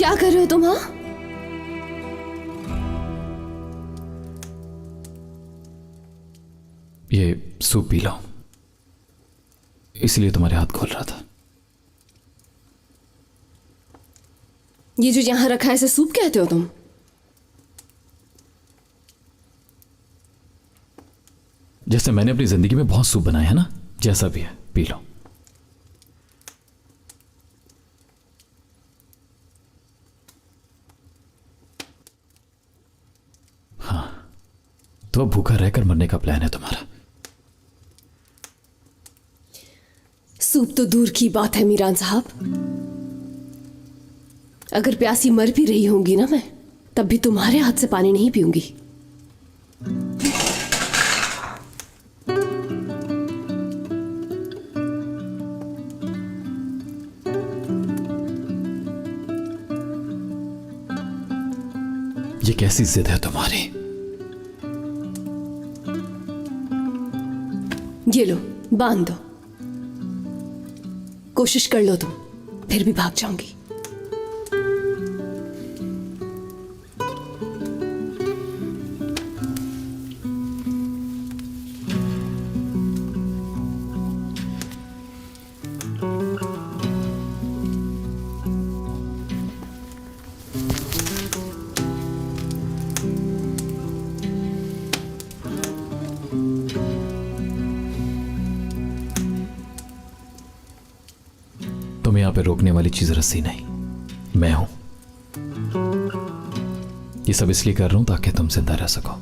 क्या कर रहे हो तुम? हाँ, ये सूप पी लो, इसलिए तुम्हारे हाथ खोल रहा था। ये जो यहां रखा है इसे सूप कहते हो तुम? जैसे मैंने अपनी जिंदगी में बहुत सूप बनाया है ना, जैसा भी है पी लो। हाँ, तो भूखा रहकर मरने का प्लान है तुम्हारा? सूप तो दूर की बात है मीरान साहब। अगर प्यासी मर भी रही होंगी ना मैं, तब भी तुम्हारे हाथ से पानी नहीं पीऊंगी। ये कैसी जिद है तुम्हारी? ये लो, बांध दो। कोशिश कर लो तुम, फिर भी भाग जाऊंगी। तुम्हें यहां पे रोकने वाली चीज रस्सी नहीं, मैं हूं। ये सब इसलिए कर रहा हूं ताकि तुम जिंदा रह सको,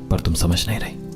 पर तुम समझ नहीं रही।